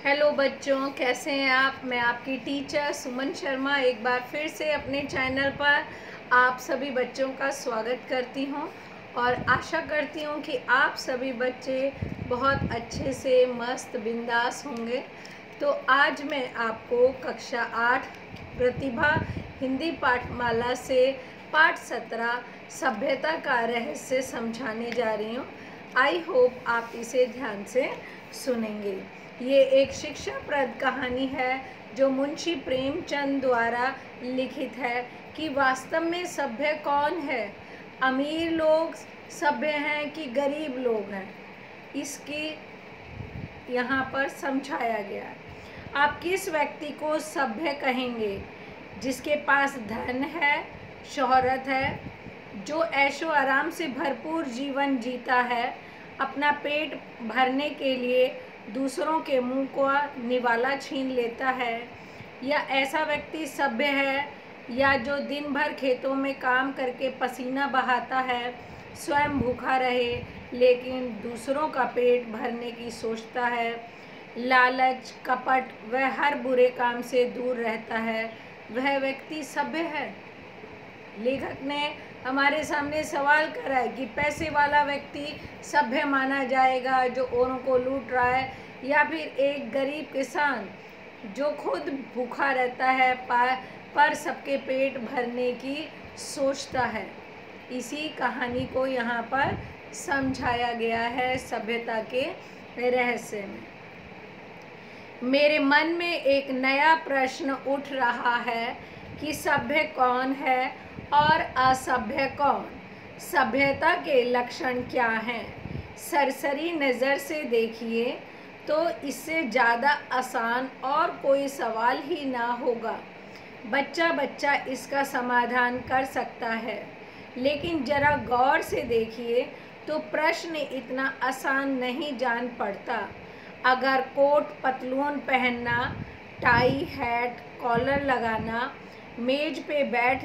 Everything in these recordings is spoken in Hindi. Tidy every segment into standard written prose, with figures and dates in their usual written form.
हेलो बच्चों, कैसे हैं आप। मैं आपकी टीचर सुमन शर्मा एक बार फिर से अपने चैनल पर आप सभी बच्चों का स्वागत करती हूं और आशा करती हूं कि आप सभी बच्चे बहुत अच्छे से मस्त बिंदास होंगे। तो आज मैं आपको कक्षा 8 प्रतिभा हिंदी पाठमाला से पाठ 17 सभ्यता का रहस्य समझाने जा रही हूँ। आई होप आप इसे ध्यान से सुनेंगे। ये एक शिक्षाप्रद कहानी है जो मुंशी प्रेमचंद द्वारा लिखित है कि वास्तव में सभ्य कौन है, अमीर लोग सभ्य हैं कि गरीब लोग हैं, इसकी यहाँ पर समझाया गया है। आप किस व्यक्ति को सभ्य कहेंगे? जिसके पास धन है, शोहरत है, जो ऐशो आराम से भरपूर जीवन जीता है, अपना पेट भरने के लिए दूसरों के मुंह को निवाला छीन लेता है, या ऐसा व्यक्ति सभ्य है या जो दिन भर खेतों में काम करके पसीना बहाता है, स्वयं भूखा रहे लेकिन दूसरों का पेट भरने की सोचता है, लालच कपट व हर बुरे काम से दूर रहता है, वह व्यक्ति सभ्य है। लेखक ने हमारे सामने सवाल करा है कि पैसे वाला व्यक्ति सभ्य माना जाएगा जो औरों को लूट रहा है, या फिर एक गरीब किसान जो खुद भूखा रहता है पर सबके पेट भरने की सोचता है। इसी कहानी को यहाँ पर समझाया गया है सभ्यता के रहस्य में। मेरे मन में एक नया प्रश्न उठ रहा है कि सभ्य कौन है और असभ्य कौन। सभ्यता के लक्षण क्या हैं? सरसरी नज़र से देखिए तो इससे ज़्यादा आसान और कोई सवाल ही ना होगा। बच्चा बच्चा इसका समाधान कर सकता है, लेकिन ज़रा गौर से देखिए तो प्रश्न इतना आसान नहीं जान पड़ता। अगर कोट पतलून पहनना, टाई हैट कॉलर लगाना, मेज पे बैठ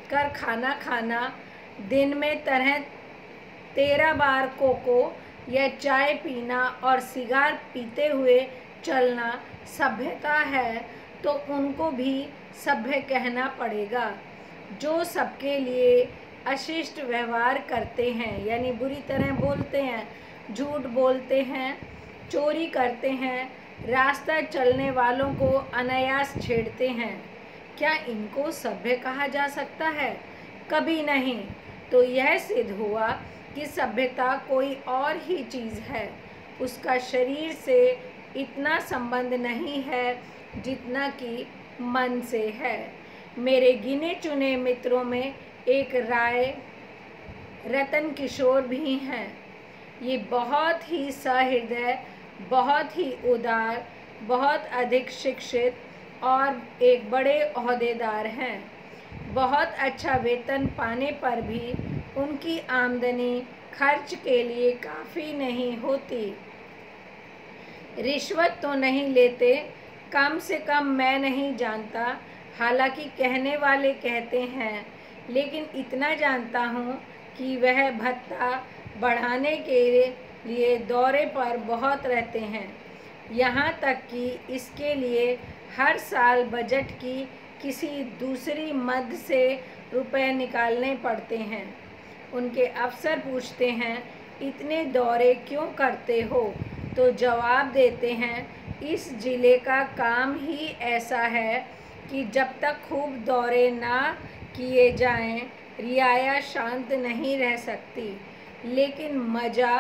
कर खाना खाना, दिन में 13 बार कोको या चाय पीना और सिगार पीते हुए चलना सभ्यता है, तो उनको भी सभ्य कहना पड़ेगा। जो सबके लिए अशिष्ट व्यवहार करते हैं, यानी बुरी तरह बोलते हैं, झूठ बोलते हैं, चोरी करते हैं, रास्ता चलने वालों को अनायास छेड़ते हैं, क्या इनको सभ्य कहा जा सकता है? कभी नहीं। तो यह सिद्ध हुआ कि सभ्यता कोई और ही चीज़ है। उसका शरीर से इतना संबंध नहीं है जितना कि मन से है। मेरे गिने चुने मित्रों में एक राय रतन किशोर भी हैं। ये बहुत ही सहृदय, बहुत ही उदार, बहुत अधिक शिक्षित और एक बड़े ओहदेदार हैं। बहुत अच्छा वेतन पाने पर भी उनकी आमदनी खर्च के लिए काफ़ी नहीं होती। रिश्वत तो नहीं लेते, कम से कम मैं नहीं जानता। हालांकि कहने वाले कहते हैं, लेकिन इतना जानता हूँ कि वह भत्ता बढ़ाने के लिए दौरे पर बहुत रहते हैं। यहाँ तक कि इसके लिए हर साल बजट की किसी दूसरी मद से रुपए निकालने पड़ते हैं। उनके अफसर पूछते हैं, इतने दौरे क्यों करते हो? तो जवाब देते हैं, इस जिले का काम ही ऐसा है कि जब तक खूब दौरे ना किए जाएं, रियाया शांत नहीं रह सकती। लेकिन मज़ा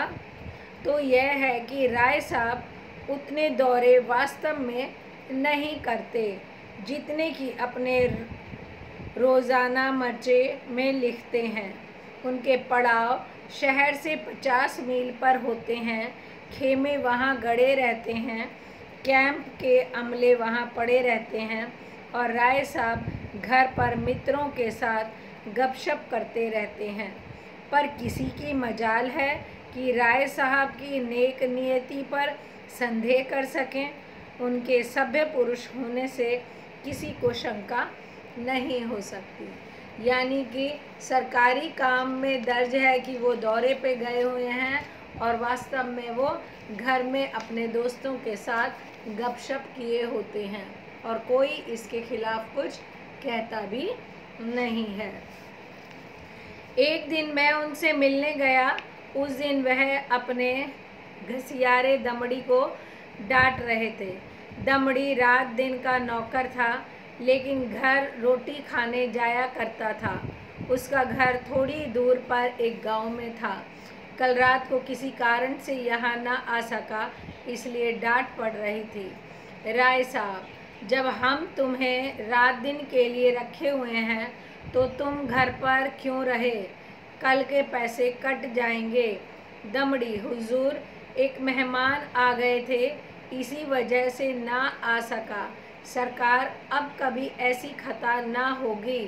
तो यह है कि राय साहब उतने दौरे वास्तव में नहीं करते जितने कि अपने रोज़ाना मर्चे में लिखते हैं। उनके पड़ाव शहर से 50 मील पर होते हैं। खेमे वहाँ गड़े रहते हैं, कैंप के अमले वहाँ पड़े रहते हैं और राय साहब घर पर मित्रों के साथ गपशप करते रहते हैं। पर किसी की मजाल है कि राय साहब की नेक नियति पर संदेह कर सकें। उनके सभ्य पुरुष होने से किसी को शंका नहीं हो सकती। यानी कि सरकारी काम में दर्ज है कि वो दौरे पे गए हुए हैं और वास्तव में वो घर में अपने दोस्तों के साथ गपशप किए होते हैं और कोई इसके खिलाफ कुछ कहता भी नहीं है। एक दिन मैं उनसे मिलने गया। उस दिन वह अपने घसियारे दमड़ी को डांट रहे थे। दमड़ी रात दिन का नौकर था, लेकिन घर रोटी खाने जाया करता था। उसका घर थोड़ी दूर पर एक गांव में था। कल रात को किसी कारण से यहाँ न आ सका, इसलिए डांट पड़ रही थी। राय साहब, जब हम तुम्हें रात दिन के लिए रखे हुए हैं तो तुम घर पर क्यों रहे? कल के पैसे कट जाएंगे। दमड़ी, हुजूर, एक मेहमान आ गए थे, इसी वजह से ना आ सका। सरकार, अब कभी ऐसी खता ना होगी।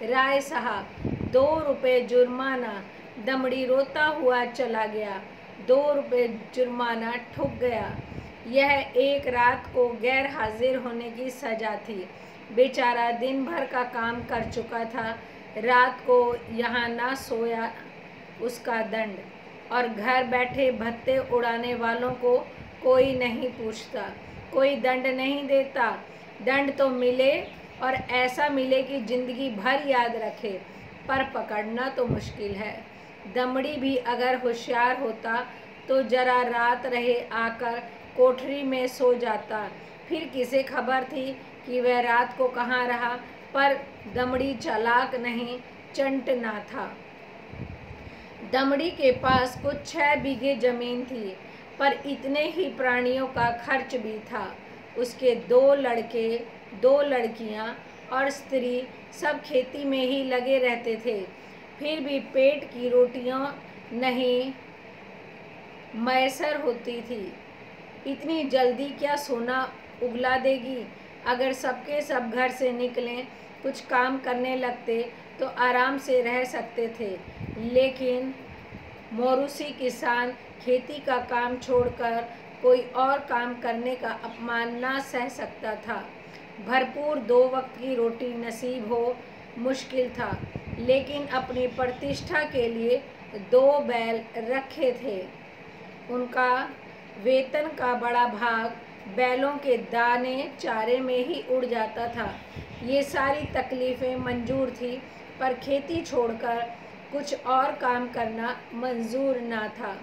राय साहब, 2 रुपये जुर्माना। दमड़ी रोता हुआ चला गया। 2 रुपये जुर्माना ठुक गया। यह एक रात को गैर हाजिर होने की सजा थी। बेचारा दिन भर का काम कर चुका था, रात को यहाँ ना सोया, उसका दंड। और घर बैठे भत्ते उड़ाने वालों को कोई नहीं पूछता, कोई दंड नहीं देता। दंड तो मिले और ऐसा मिले कि जिंदगी भर याद रखे, पर पकड़ना तो मुश्किल है। दमड़ी भी अगर होशियार होता तो जरा रात रहे आकर कोठरी में सो जाता। फिर किसे खबर थी कि वह रात को कहाँ रहा। पर दमड़ी चालाक नहीं, चंट ना था। दमड़ी के पास कुछ 6 बीघे जमीन थी, पर इतने ही प्राणियों का खर्च भी था। उसके 2 लड़के, 2 लड़कियां और स्त्री सब खेती में ही लगे रहते थे। फिर भी पेट की रोटियां नहीं मैसर होती थी। इतनी जल्दी क्या सोना उगला देगी? अगर सबके सब घर से निकलें, कुछ काम करने लगते तो आराम से रह सकते थे, लेकिन मौरूसी किसान खेती का काम छोड़कर कोई और काम करने का अपमान ना सह सकता था। भरपूर 2 वक्त की रोटी नसीब हो मुश्किल था, लेकिन अपनी प्रतिष्ठा के लिए 2 बैल रखे थे। उनका वेतन का बड़ा भाग बैलों के दाने चारे में ही उड़ जाता था। ये सारी तकलीफ़ें मंजूर थी, पर खेती छोड़कर कुछ और काम करना मंजूर ना था।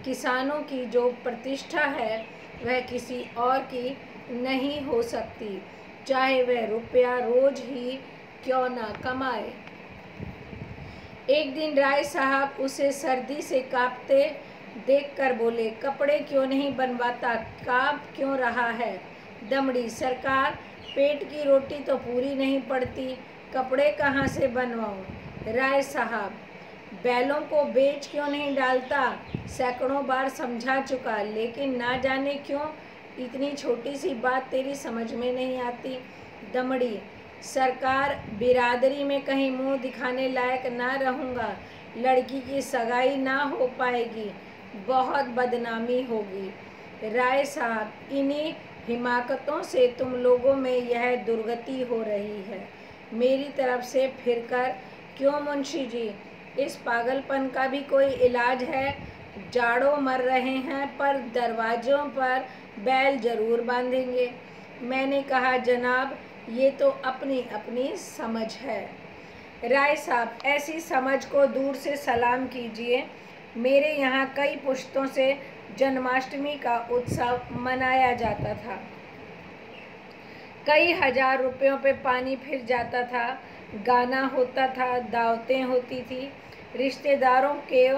किसानों की जो प्रतिष्ठा है वह किसी और की नहीं हो सकती, चाहे वह रुपया रोज ही क्यों ना कमाए। एक दिन राय साहब उसे सर्दी से कांपते देखकर बोले, कपड़े क्यों नहीं बनवाता, कांप क्यों रहा है? दमड़ी, सरकार, पेट की रोटी तो पूरी नहीं पड़ती, कपड़े कहाँ से बनवाऊं? राय साहब, बैलों को बेच क्यों नहीं डालता? सैकड़ों बार समझा चुका, लेकिन ना जाने क्यों इतनी छोटी सी बात तेरी समझ में नहीं आती। दमड़ी, सरकार, बिरादरी में कहीं मुंह दिखाने लायक ना रहूँगा, लड़की की सगाई ना हो पाएगी, बहुत बदनामी होगी। राय साहब, इन्हीं हिमाकतों से तुम लोगों में यह दुर्गति हो रही है। मेरी तरफ से फिरकर क्यों मुंशी जी, इस पागलपन का भी कोई इलाज है? जाड़ों मर रहे हैं, पर दरवाज़ों पर बैल जरूर बांधेंगे। मैंने कहा, जनाब, ये तो अपनी अपनी समझ है। राय साहब, ऐसी समझ को दूर से सलाम कीजिए। मेरे यहाँ कई पुश्तों से जन्माष्टमी का उत्सव मनाया जाता था। कई हजार रुपयों पे पानी फिर जाता था, गाना होता था, दावतें होती थी, रिश्तेदारों के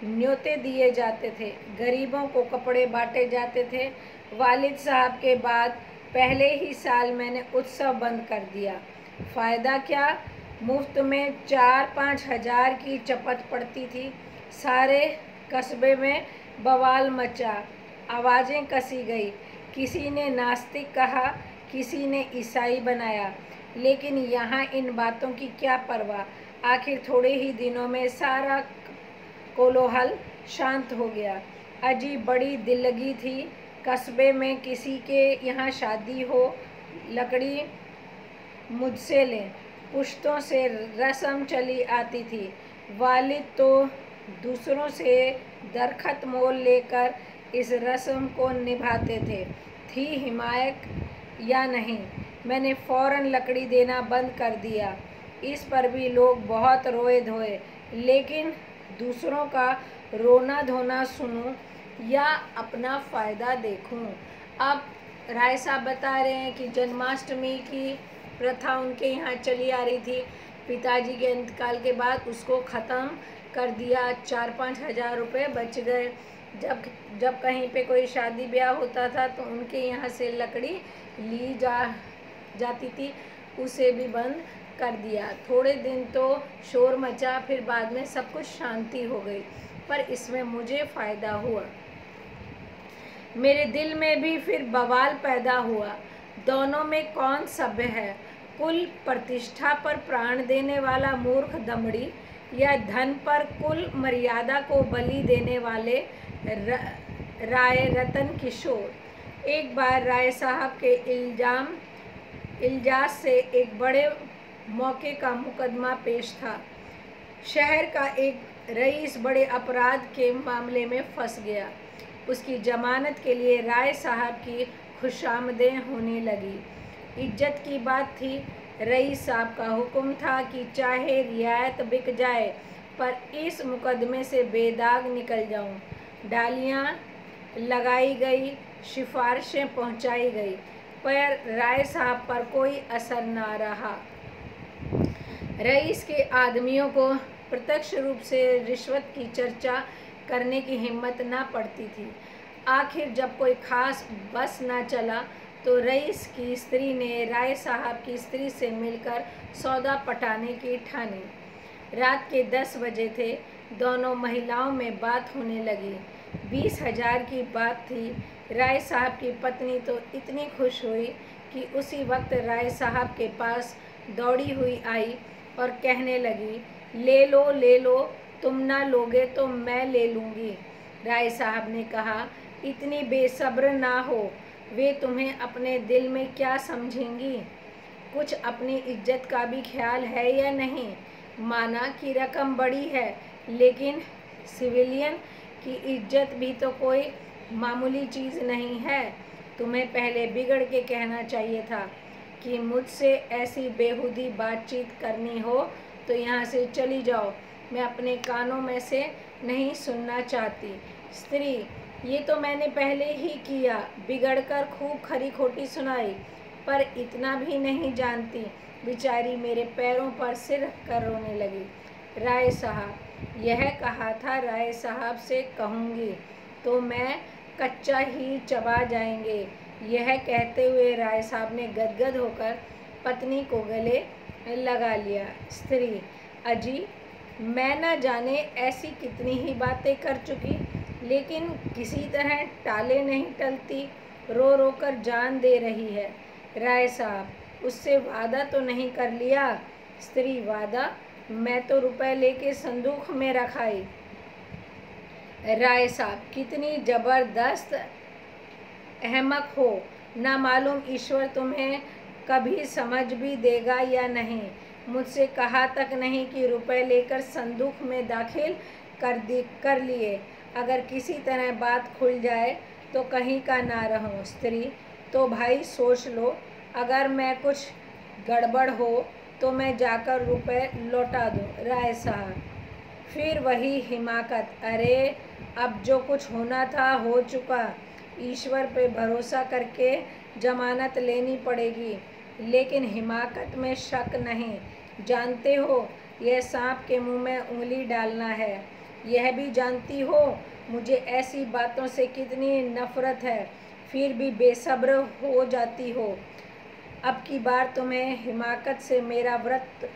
न्योते दिए जाते थे, गरीबों को कपड़े बांटे जाते थे। वालिद साहब के बाद पहले ही साल मैंने उत्सव बंद कर दिया। फ़ायदा क्या? मुफ्त में 4-5 हज़ार की चपत पड़ती थी। सारे कस्बे में बवाल मचा, आवाज़ें कसी गई। किसी ने नास्तिक कहा, किसी ने ईसाई बनाया, लेकिन यहाँ इन बातों की क्या परवाह। आखिर थोड़े ही दिनों में सारा कोलाहल शांत हो गया। अजी बड़ी दिल लगी थी। कस्बे में किसी के यहाँ शादी हो, लकड़ी मुझसे लें, पुश्तों से रस्म चली आती थी। वालिद तो दूसरों से दरखत मोल लेकर इस रस्म को निभाते थे। थी हिमायत या नहीं, मैंने फौरन लकड़ी देना बंद कर दिया। इस पर भी लोग बहुत रोए धोए, लेकिन दूसरों का रोना धोना सुनूं या अपना फ़ायदा देखूं। अब राय साहब बता रहे हैं कि जन्माष्टमी की प्रथा उनके यहाँ चली आ रही थी। पिताजी के इंतकाल के बाद उसको ख़त्म कर दिया। 4-5 हज़ार रुपये बच गए। जब कहीं पे कोई शादी ब्याह होता था तो उनके यहाँ से लकड़ी ली जाती थी, उसे भी बंद कर दिया। थोड़े दिन तो शोर मचा, फिर बाद में सब कुछ शांति हो गई। पर इसमें मुझे फ़ायदा हुआ। मेरे दिल में भी फिर बवाल पैदा हुआ। दोनों में कौन सभ्य है? कुल प्रतिष्ठा पर प्राण देने वाला मूर्ख दमड़ी, या धन पर कुल मर्यादा को बलि देने वाले राय रतन किशोर। एक बार राय साहब के इल्जाम से एक बड़े मौके का मुकदमा पेश था। शहर का एक रईस बड़े अपराध के मामले में फंस गया। उसकी जमानत के लिए राय साहब की खुशामदें होने लगी। इज्जत की बात थी। रईस साहब का हुक्म था कि चाहे रियायत बिक जाए, पर इस मुकदमे से बेदाग निकल जाऊं। डालियां लगाई गई, सिफारिशें पहुंचाई गई, पर राय साहब पर कोई असर ना रहा। रईस के आदमियों को प्रत्यक्ष रूप से रिश्वत की चर्चा करने की हिम्मत ना पड़ती थी। आखिर जब कोई खास बस ना चला तो रईस की स्त्री ने राय साहब की स्त्री से मिलकर सौदा पटाने की ठानी। रात के 10 बजे थे। दोनों महिलाओं में बात होने लगी। 20 हज़ार की बात थी। राय साहब की पत्नी तो इतनी खुश हुई कि उसी वक्त राय साहब के पास दौड़ी हुई आई और कहने लगी, ले लो, तुम ना लोगे तो मैं ले लूँगी। राय साहब ने कहा, इतनी बेसब्र ना हो, वे तुम्हें अपने दिल में क्या समझेंगी? कुछ अपनी इज्जत का भी ख्याल है या नहीं? माना कि रकम बड़ी है, लेकिन सिविलियन की इज्जत भी तो कोई मामूली चीज़ नहीं है। तुम्हें पहले बिगड़ के कहना चाहिए था कि मुझसे ऐसी बेहुदी बातचीत करनी हो तो यहाँ से चली जाओ, मैं अपने कानों में से नहीं सुनना चाहती। स्त्री, ये तो मैंने पहले ही किया, बिगड़कर खूब खरी खोटी सुनाई, पर इतना भी नहीं जानती। बेचारी मेरे पैरों पर सिर रख कर रोने लगी। राय साहब, यह कहा था राय साहब से कहूँगी तो मैं कच्चा ही चबा जाएंगे। यह कहते हुए राय साहब ने गदगद होकर पत्नी को गले लगा लिया। स्त्री, अजी, मैं न जाने ऐसी कितनी ही बातें कर चुकी, लेकिन किसी तरह टाले नहीं टलती, रो रो कर जान दे रही है। राय साहब, उससे वादा तो नहीं कर लिया? स्त्री, वादा? मैं तो रुपए लेके संदूक में रखाई। राय साहब, कितनी जबरदस्त अहमक हो, ना मालूम ईश्वर तुम्हें कभी समझ भी देगा या नहीं। मुझसे कहा तक नहीं कि रुपए लेकर संदूक में दाखिल कर लिए। अगर किसी तरह बात खुल जाए तो कहीं का ना रहूं। स्त्री, तो भाई सोच लो, अगर मैं कुछ गड़बड़ हो तो मैं जाकर रुपए लौटा दूं। राय साहब, फिर वही हिमाकत। अरे, अब जो कुछ होना था हो चुका। ईश्वर पे भरोसा करके जमानत लेनी पड़ेगी, लेकिन हिमाकत में शक नहीं। जानते हो, यह सांप के मुंह में उंगली डालना है। यह भी जानती हो मुझे ऐसी बातों से कितनी नफरत है, फिर भी बेसब्र हो जाती हो। अब की बार तुम्हें हिमाकत से मेरा व्रत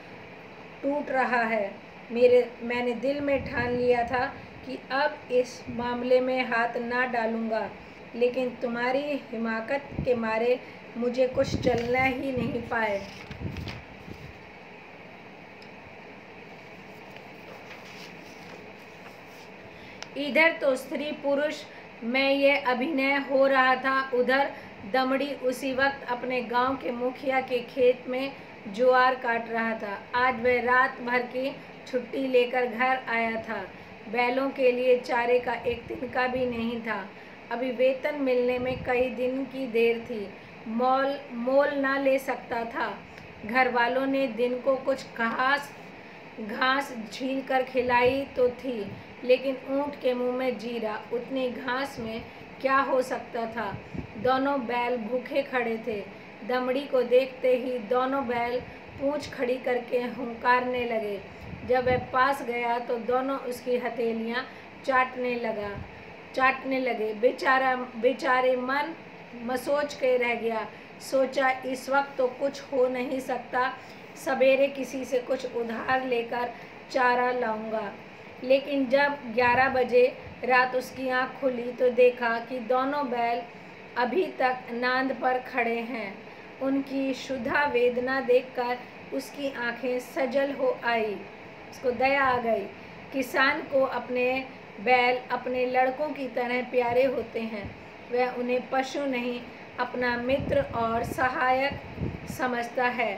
टूट रहा है। मैंने दिल में ठान लिया था कि अब इस मामले में हाथ ना डालूंगा, लेकिन तुम्हारी हिमाकत के मारे मुझे कुछ चलना ही नहीं पाए। इधर तो स्त्री पुरुष में यह अभिनय हो रहा था, उधर दमड़ी उसी वक्त अपने गांव के मुखिया के खेत में ज्वार काट रहा था। आज वह रात भर की छुट्टी लेकर घर आया था। बैलों के लिए चारे का एक तिनका भी नहीं था। अभी वेतन मिलने में कई दिन की देर थी। मोल ना ले सकता था। घर वालों ने दिन को कुछ घास छील कर खिलाई तो थी, लेकिन ऊँट के मुंह में जीरा, उतनी घास में क्या हो सकता था। दोनों बैल भूखे खड़े थे। दमड़ी को देखते ही दोनों बैल पूंछ खड़ी करके हुंकारने लगे। जब वह पास गया तो दोनों उसकी हथेलियां चाटने लगे। बेचारे मन मसोच के रह गया। सोचा इस वक्त तो कुछ हो नहीं सकता, सवेरे किसी से कुछ उधार लेकर चारा लाऊंगा। लेकिन जब 11 बजे रात उसकी आँख खुली तो देखा कि दोनों बैल अभी तक नांद पर खड़े हैं। उनकी क्षुधा वेदना देखकर उसकी आंखें सजल हो आई। उसको दया आ गई। किसान को अपने बैल अपने लड़कों की तरह प्यारे होते हैं। वह उन्हें पशु नहीं, अपना मित्र और सहायक समझता है।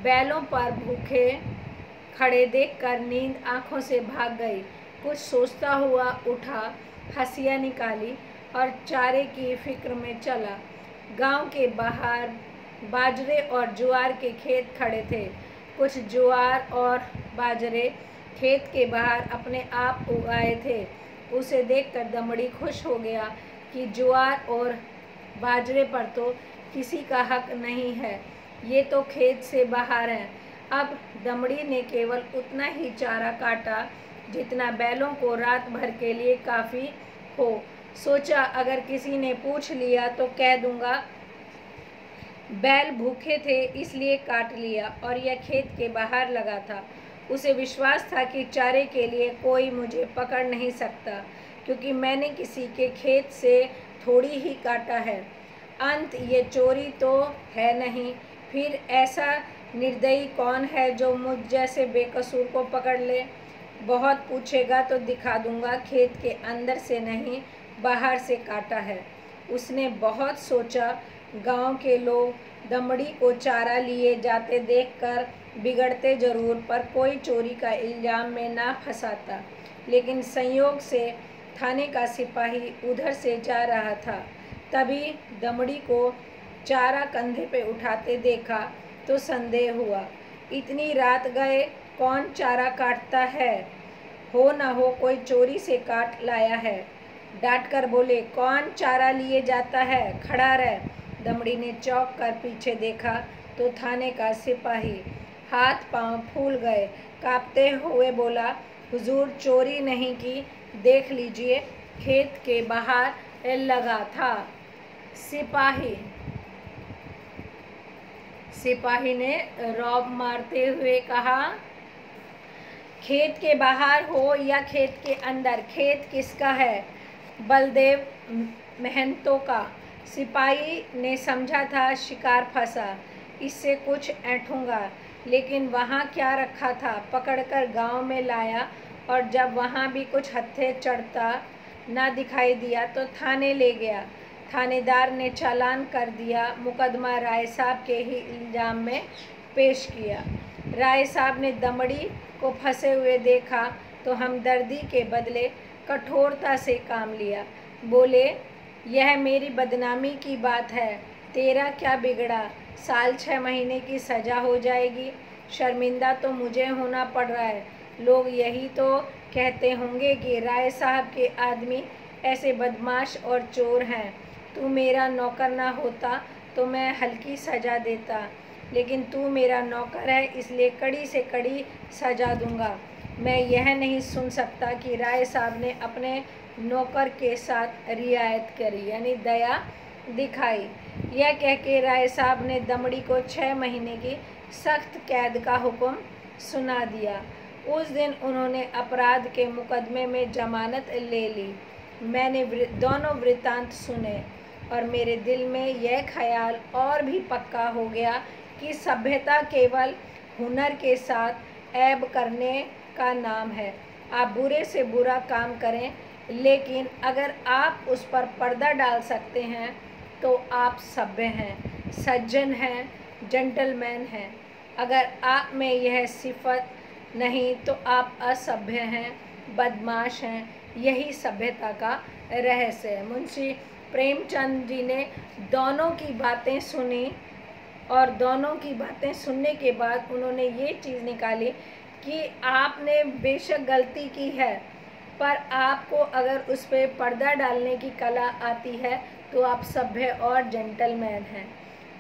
बैलों पर भूखे खड़े देखकर नींद आंखों से भाग गई। कुछ सोचता हुआ उठा, हंसिया निकाली और चारे की फिक्र में चला। गांव के बाहर बाजरे और ज्वार के खेत खड़े थे। कुछ ज्वार और बाजरे खेत के बाहर अपने आप उगाए थे। उसे देखकर दमड़ी खुश हो गया कि ज्वार और बाजरे पर तो किसी का हक नहीं है, ये तो खेत से बाहर है। अब दमड़ी ने केवल उतना ही चारा काटा जितना बैलों को रात भर के लिए काफ़ी हो। सोचा अगर किसी ने पूछ लिया तो कह दूंगा बैल भूखे थे इसलिए काट लिया और यह खेत के बाहर लगा था। उसे विश्वास था कि चारे के लिए कोई मुझे पकड़ नहीं सकता, क्योंकि मैंने किसी के खेत से थोड़ी ही काटा है। अंत ये चोरी तो है नहीं, फिर ऐसा निर्दयी कौन है जो मुझ जैसे बेकसूर को पकड़ ले। बहुत पूछेगा तो दिखा दूंगा खेत के अंदर से नहीं, बाहर से काटा है। उसने बहुत सोचा। गांव के लोग दमड़ी को चारा लिए जाते देखकर बिगड़ते जरूर, पर कोई चोरी का इल्जाम में ना फंसाता। लेकिन संयोग से थाने का सिपाही उधर से जा रहा था। तभी दमड़ी को चारा कंधे पे उठाते देखा तो संदेह हुआ। इतनी रात गए कौन चारा काटता है? हो न हो कोई चोरी से काट लाया है। डांट कर बोले, कौन चारा लिए जाता है? खड़ा रह। दमड़ी ने चौंक कर पीछे देखा तो थाने का सिपाही। हाथ पांव फूल गए। कांपते हुए बोला, हुजूर चोरी नहीं की, देख लीजिए खेत के बाहर लगा था। सिपाही ने रौब मारते हुए कहा, खेत के बाहर हो या खेत के अंदर, खेत किसका है? बलदेव महंतों का। सिपाही ने समझा था शिकार फंसा, इससे कुछ ऐंठूंगा, लेकिन वहाँ क्या रखा था? पकड़कर गांव में लाया और जब वहाँ भी कुछ हत्थे चढ़ता ना दिखाई दिया तो थाने ले गया। थानेदार ने चालान कर दिया। मुकदमा राय साहब के ही इल्जाम में पेश किया। राय साहब ने दमड़ी को फंसे हुए देखा तो हमदर्दी के बदले कठोरता से काम लिया। बोले, यह मेरी बदनामी की बात है, तेरा क्या बिगड़ा? साल 6 महीने की सज़ा हो जाएगी। शर्मिंदा तो मुझे होना पड़ रहा है। लोग यही तो कहते होंगे कि राय साहब के आदमी ऐसे बदमाश और चोर हैं। तू मेरा नौकर ना होता तो मैं हल्की सज़ा देता, लेकिन तू मेरा नौकर है इसलिए कड़ी से कड़ी सज़ा दूंगा। मैं यह नहीं सुन सकता कि राय साहब ने अपने नौकर के साथ रियायत करी, यानी दया दिखाई। यह कह के राय साहब ने दमड़ी को 6 महीने की सख्त कैद का हुक्म सुना दिया। उस दिन उन्होंने अपराध के मुकदमे में जमानत ले ली। मैंने दोनों वृत्तांत सुने और मेरे दिल में यह ख्याल और भी पक्का हो गया कि सभ्यता केवल हुनर के साथ ऐब करने का नाम है। आप बुरे से बुरा काम करें, लेकिन अगर आप उस पर पर्दा डाल सकते हैं तो आप सभ्य हैं, सज्जन हैं, जेंटलमैन हैं। अगर आप में यह सिफत नहीं तो आप असभ्य हैं, बदमाश हैं, यही सभ्यता का रहस्य है। मुंशी प्रेमचंद जी ने दोनों की बातें सुनी और दोनों की बातें सुनने के बाद उन्होंने ये चीज़ निकाली कि आपने बेशक गलती की है, पर आपको अगर उस पर पर्दा डालने की कला आती है तो आप सभ्य और जेंटलमैन हैं,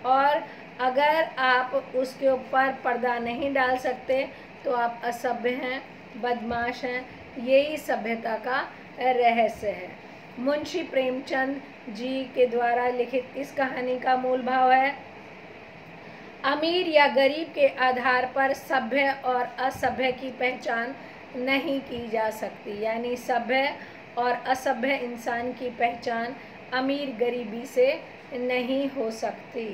और अगर आप उसके ऊपर पर्दा नहीं डाल सकते तो आप असभ्य हैं, बदमाश हैं। यही सभ्यता का रहस्य है। मुंशी प्रेमचंद जी के द्वारा लिखित इस कहानी का मूल भाव है, अमीर या गरीब के आधार पर सभ्य और असभ्य की पहचान नहीं की जा सकती। यानी सभ्य और असभ्य इंसान की पहचान अमीर गरीबी से नहीं हो सकती।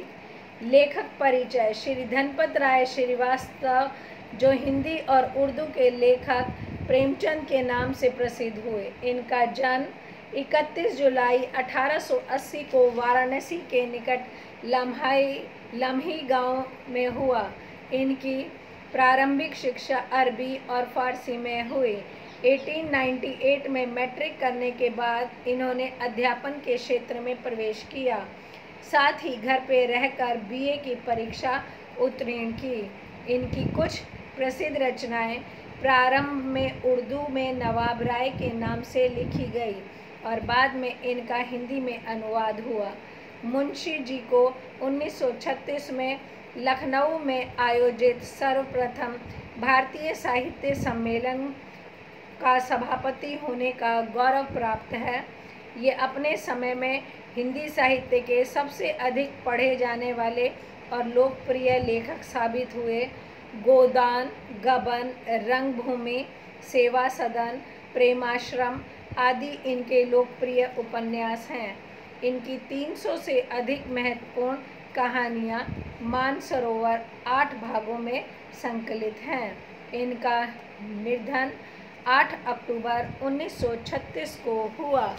लेखक परिचय। श्री धनपत राय श्रीवास्तव जो हिंदी और उर्दू के लेखक प्रेमचंद के नाम से प्रसिद्ध हुए। इनका जन्म 31 जुलाई 1880 को वाराणसी के निकट लम्ही गांव में हुआ। इनकी प्रारंभिक शिक्षा अरबी और फारसी में हुई। 1898 में मैट्रिक करने के बाद इन्होंने अध्यापन के क्षेत्र में प्रवेश किया। साथ ही घर पे रहकर बीए की परीक्षा उत्तीर्ण की। इनकी कुछ प्रसिद्ध रचनाएं प्रारंभ में उर्दू में नवाब राय के नाम से लिखी गई और बाद में इनका हिंदी में अनुवाद हुआ। मुंशी जी को 1936 में लखनऊ में आयोजित सर्वप्रथम भारतीय साहित्य सम्मेलन का सभापति होने का गौरव प्राप्त है। ये अपने समय में हिंदी साहित्य के सबसे अधिक पढ़े जाने वाले और लोकप्रिय लेखक साबित हुए। गोदान, गबन, रंगभूमि, सेवा सदन, प्रेमाश्रम आदि इनके लोकप्रिय उपन्यास हैं। इनकी 300 से अधिक महत्वपूर्ण कहानियाँ मानसरोवर 8 भागों में संकलित हैं। इनका निधन 8 अक्टूबर 1936 को हुआ।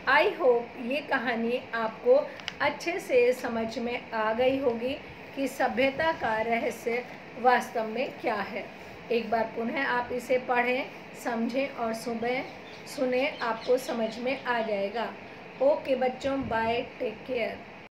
आई होप ये कहानी आपको अच्छे से समझ में आ गई होगी कि सभ्यता का रहस्य वास्तव में क्या है। एक बार पुनः आप इसे पढ़ें, समझें और सुने, आपको समझ में आ जाएगा। ओके बच्चों, बाय, टेक केयर।